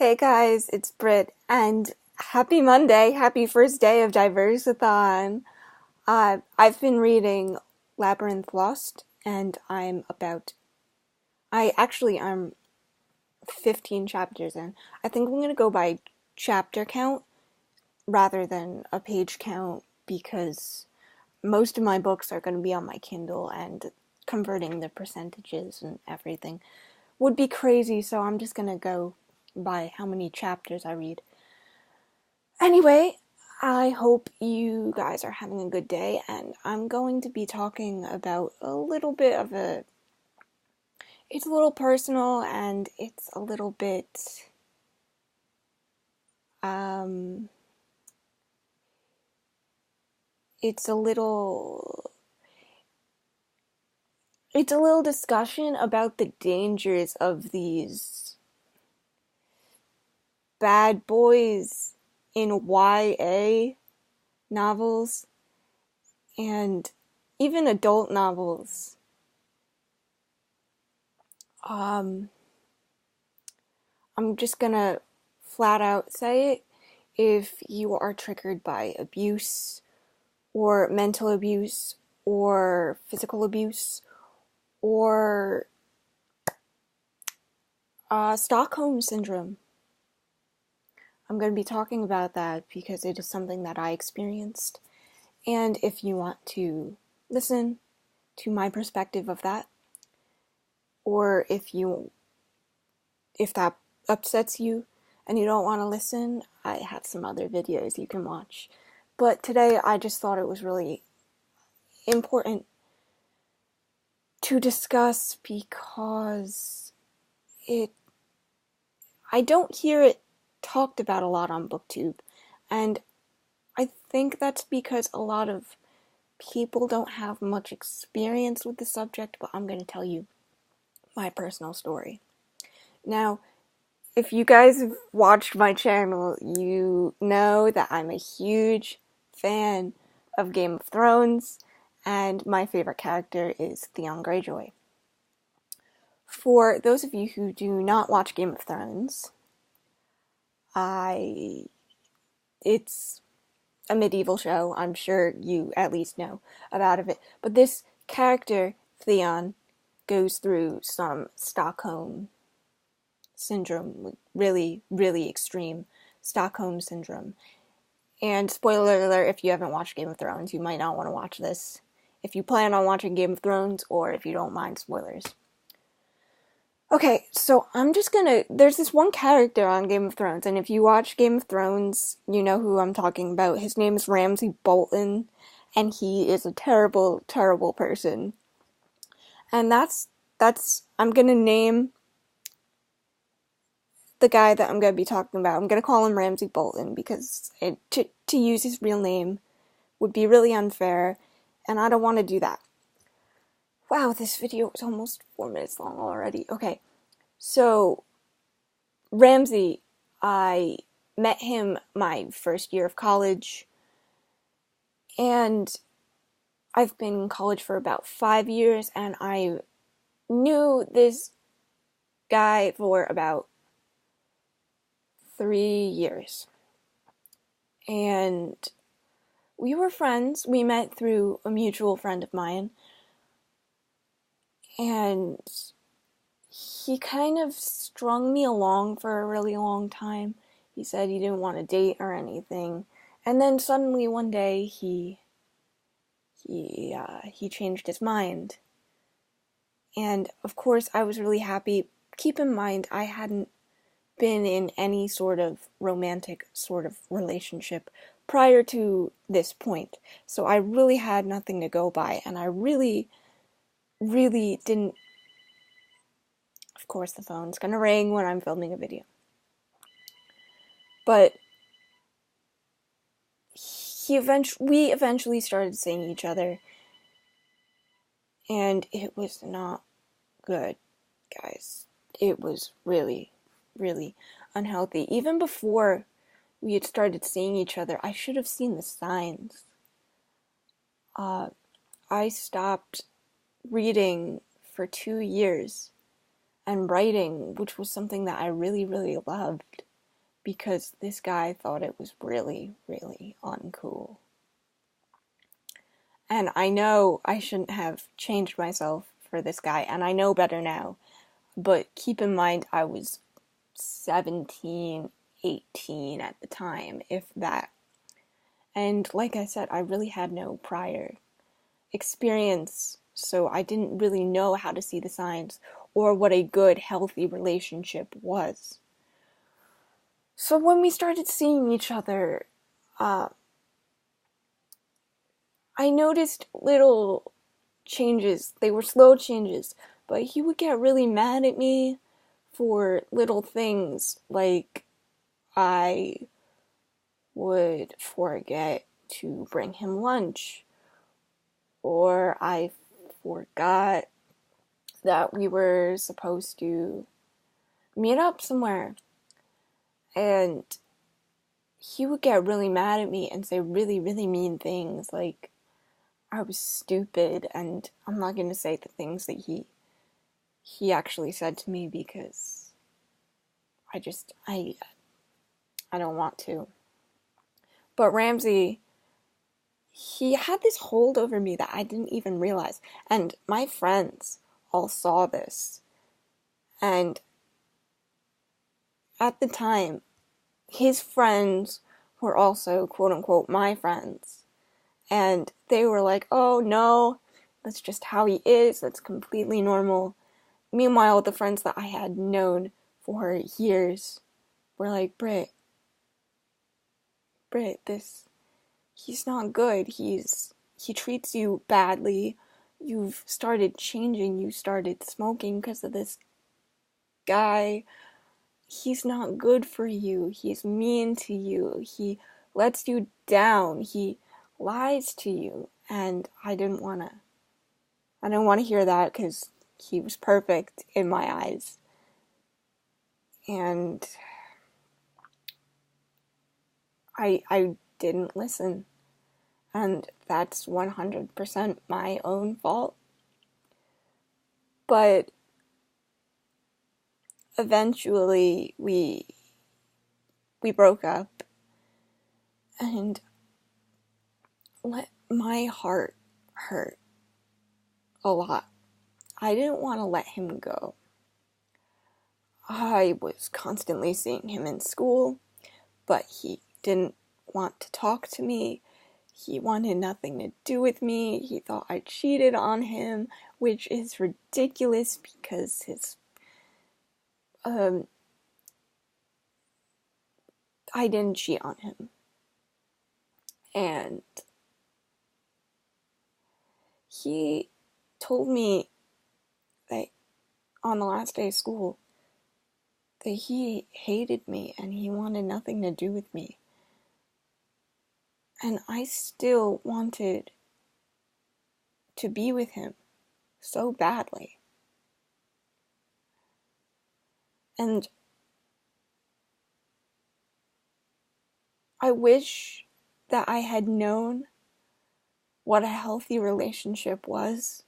Hey guys, it's Britt, and happy Monday, happy first day of Diversathon. I've been reading Labyrinth Lost, and I'm 15 chapters in. I think I'm gonna go by chapter count rather than a page count because most of my books are gonna be on my Kindle, and converting the percentages and everything would be crazy, so I'm just gonna go by how many chapters I read. Anyway, I hope you guys are having a good day, and I'm going to be talking about a little bit of a. It's a little personal, and it's a little bit. Um, it's a little. It's a little discussion about the dangers of these bad boys in YA novels and even adult novels. I'm just gonna flat out say it. If you are triggered by abuse, or mental abuse, or physical abuse, or Stockholm Syndrome, I'm going to be talking about that because it is something that I experienced. And if you want to listen to my perspective of that, or if that upsets you and you don't want to listen, I have some other videos you can watch. But today I just thought it was really important to discuss because I don't hear it talked about a lot on BookTube, and I think that's because a lot of people don't have much experience with the subject, but I'm going to tell you my personal story. Now, if you guys have watched my channel, you know that I'm a huge fan of Game of Thrones, and my favorite character is Theon Greyjoy. For those of you who do not watch Game of Thrones, it's a medieval show. I'm sure you at least know about it. But this character, Theon, goes through some Stockholm Syndrome, really, really extreme Stockholm Syndrome. And spoiler alert, if you haven't watched Game of Thrones, you might not want to watch this. If you plan on watching Game of Thrones, or if you don't mind spoilers. Okay, so there's this one character on Game of Thrones, and if you watch Game of Thrones, you know who I'm talking about. His name is Ramsay Bolton, and he is a terrible, terrible person. And I'm gonna name the guy that I'm gonna be talking about. I'm gonna call him Ramsay Bolton, because to use his real name would be really unfair, and I don't want to do that. Wow, this video is almost 4 minutes long already. Okay, so Ramsay, I met him my first year of college, and I've been in college for about 5 years, and I knew this guy for about 3 years. And we were friends. We met through a mutual friend of mine, and he kind of strung me along for a really long time. He said he didn't want to date or anything, and then suddenly one day he changed his mind. And of course I was really happy. Keep in mind, I hadn't been in any sort of romantic sort of relationship prior to this point, so I really had nothing to go by, and I really, really didn't. Of course the phone's gonna ring when I'm filming a video. But we eventually started seeing each other, and it was not good, guys. It was really, really unhealthy. Even before we had started seeing each other, I should have seen the signs. I stopped reading for 2 years and writing, which was something that I really, really loved. because this guy thought it was really, really uncool. And I know I shouldn't have changed myself for this guy, and I know better now. But keep in mind, I was 17, 18 at the time, if that. And like I said, I really had no prior experience, so I didn't really know how to see the signs or what a good, healthy relationship was. So when we started seeing each other, I noticed little changes. They were slow changes, but he would get really mad at me for little things, like I would forget to bring him lunch, or I forgot that we were supposed to meet up somewhere. And he would get really mad at me and say really, really mean things, like I was stupid, and I'm not going to say the things that he actually said to me because I don't want to. But Ramsay, he had this hold over me that I didn't even realize. And my friends all saw this. And at the time, his friends were also, quote unquote, my friends. And they were like, oh no, that's just how he is. That's completely normal. Meanwhile, the friends that I had known for years were like, Britt, he's not good. He treats you badly. You've started changing. You started smoking because of this guy. He's not good for you. He's mean to you. He lets you down. He lies to you. And I didn't want to hear that because he was perfect in my eyes. And I didn't listen. And that's 100% my own fault. But eventually we broke up, and my heart hurt a lot. I didn't want to let him go. I was constantly seeing him in school, but he didn't want to talk to me. He wanted nothing to do with me. He thought I cheated on him, which is ridiculous because I didn't cheat on him. And he told me that on the last day of school that he hated me and he wanted nothing to do with me. And I still wanted to be with him so badly. And I wish that I had known what a healthy relationship was,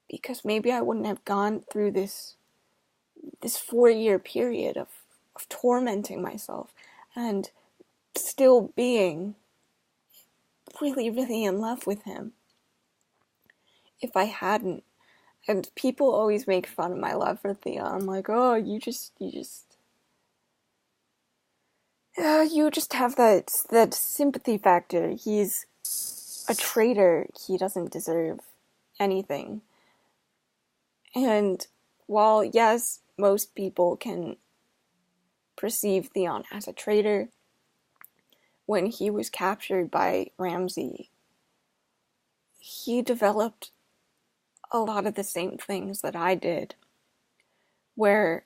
because maybe I wouldn't have gone through this 4-year period of tormenting myself and still being really, really in love with him if I hadn't. And people always make fun of my love for Theon, like, oh, you just have that sympathy factor. He's a traitor. He doesn't deserve anything. And while, yes, most people can perceive Theon as a traitor, when he was captured by Ramsay, he developed a lot of the same things that I did, where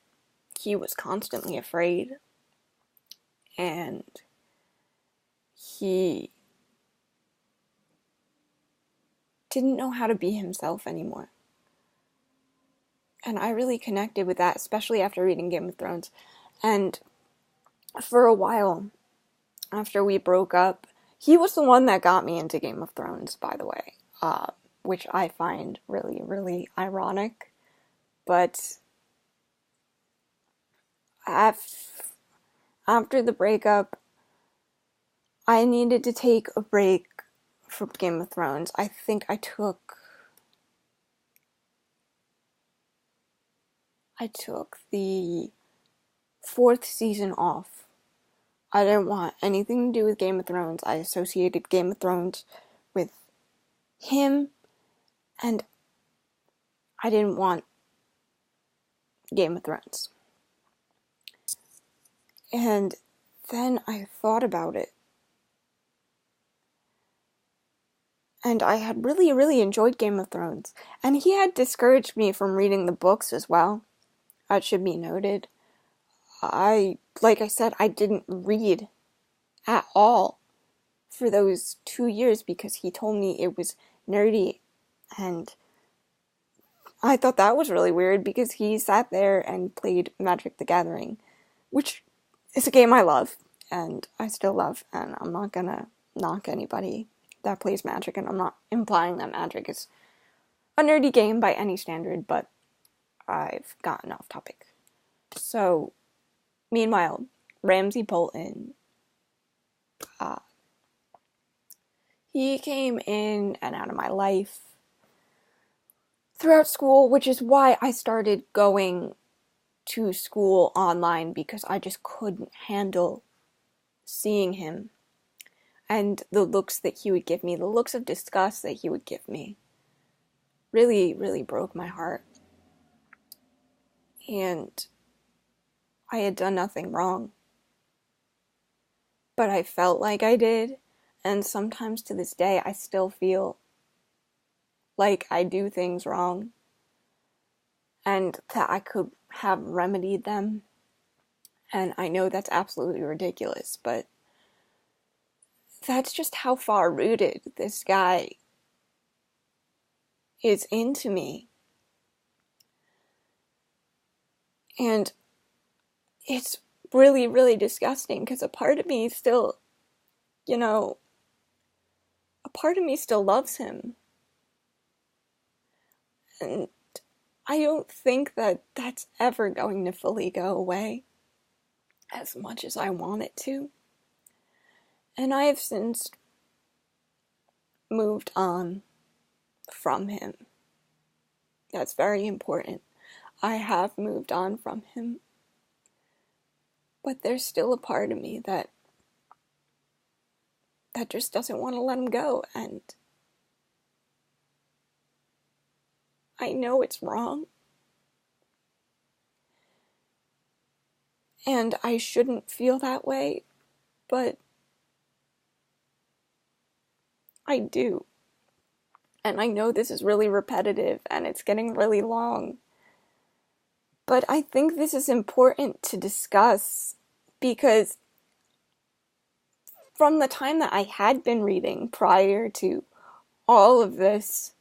he was constantly afraid, and he didn't know how to be himself anymore. And I really connected with that, especially after reading Game of Thrones. And for a while, after we broke up, he was the one that got me into Game of Thrones, by the way, which I find really, really ironic. But after the breakup, I needed to take a break from Game of Thrones. I think I took the fourth season off. I didn't want anything to do with Game of Thrones. I associated Game of Thrones with him, and I didn't want Game of Thrones. And then I thought about it. And I had really, really enjoyed Game of Thrones. And he had discouraged me from reading the books as well. That should be noted. Like I said, I didn't read at all for those 2 years because he told me it was nerdy. And I thought that was really weird because he sat there and played Magic the Gathering, which is a game I love and I still love, and I'm not gonna knock anybody that plays Magic, and I'm not implying that Magic is a nerdy game by any standard, but I've gotten off topic. So, meanwhile, Ramsay Bolton, he came in and out of my life throughout school, which is why I started going to school online, because I just couldn't handle seeing him and the looks that he would give me, the looks of disgust that he would give me, really, really broke my heart. And I had done nothing wrong, but I felt like I did, and sometimes to this day I still feel like I do things wrong and that I could have remedied them. And I know that's absolutely ridiculous, but that's just how far rooted this guy is into me. And it's really, really disgusting because a part of me still, a part of me still loves him. And I don't think that that's ever going to fully go away as much as I want it to. And I have since moved on from him. That's very important. I have moved on from him. But there's still a part of me that just doesn't want to let him go. And I know it's wrong. And I shouldn't feel that way, but I do. And I know this is really repetitive and it's getting really long. But I think this is important to discuss because from the time that I had been reading prior to all of this,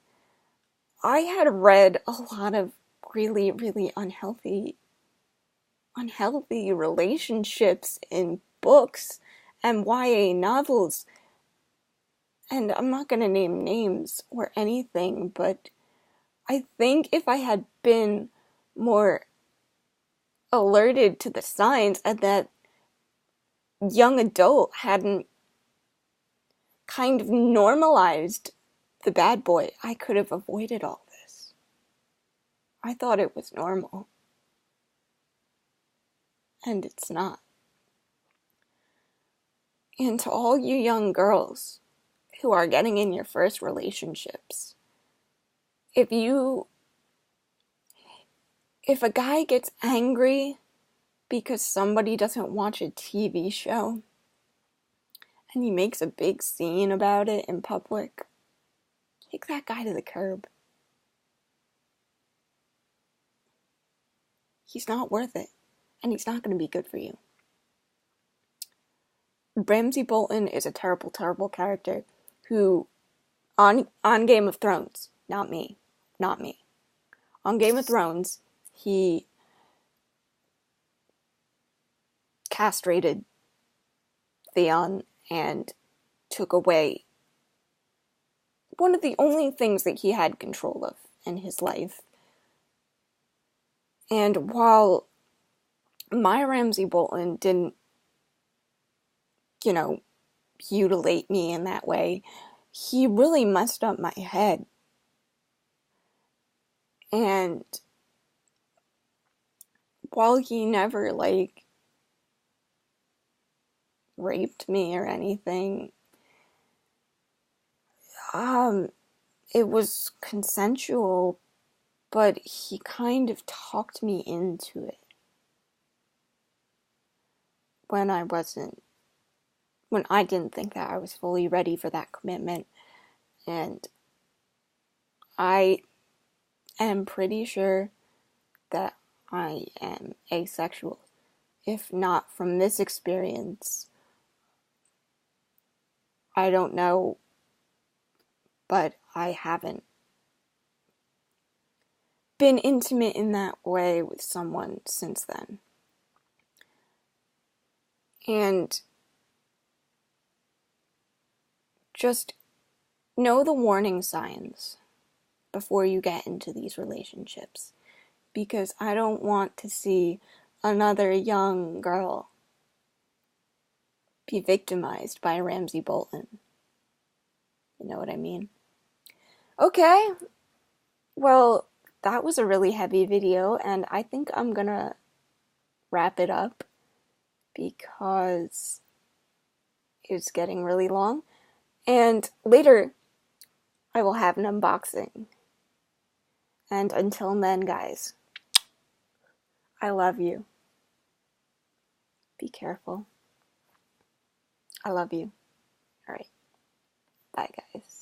I had read a lot of really, really unhealthy relationships in books and YA novels. And I'm not going to name names or anything, but I think if I had been more alerted to the signs and that young adult hadn't kind of normalized the bad boy, I could have avoided all this. I thought it was normal. And it's not. And to all you young girls who are getting in your first relationships, if a guy gets angry because somebody doesn't watch a TV show and he makes a big scene about it in public, kick that guy to the curb. He's not worth it, and he's not going to be good for you. Ramsay Bolton is a terrible, terrible character who, on Game of Thrones, not me, on Game of Thrones, he castrated Theon and took away one of the only things that he had control of in his life. And while my Ramsay Bolton didn't you know, mutilate me in that way. He really messed up my head. And while he never, like, raped me or anything, it was consensual, but he kind of talked me into it when I didn't think that I was fully ready for that commitment. And I am pretty sure that I am asexual. If not from this experience, I don't know, but I haven't been intimate in that way with someone since then. And just know the warning signs before you get into these relationships, because I don't want to see another young girl be victimized by Ramsay Bolton. You know what I mean? Okay, well, that was a really heavy video, and I think I'm gonna wrap it up because it's getting really long. And later, I will have an unboxing. And until then, guys, I love you. Be careful. I love you. All right. Bye, guys.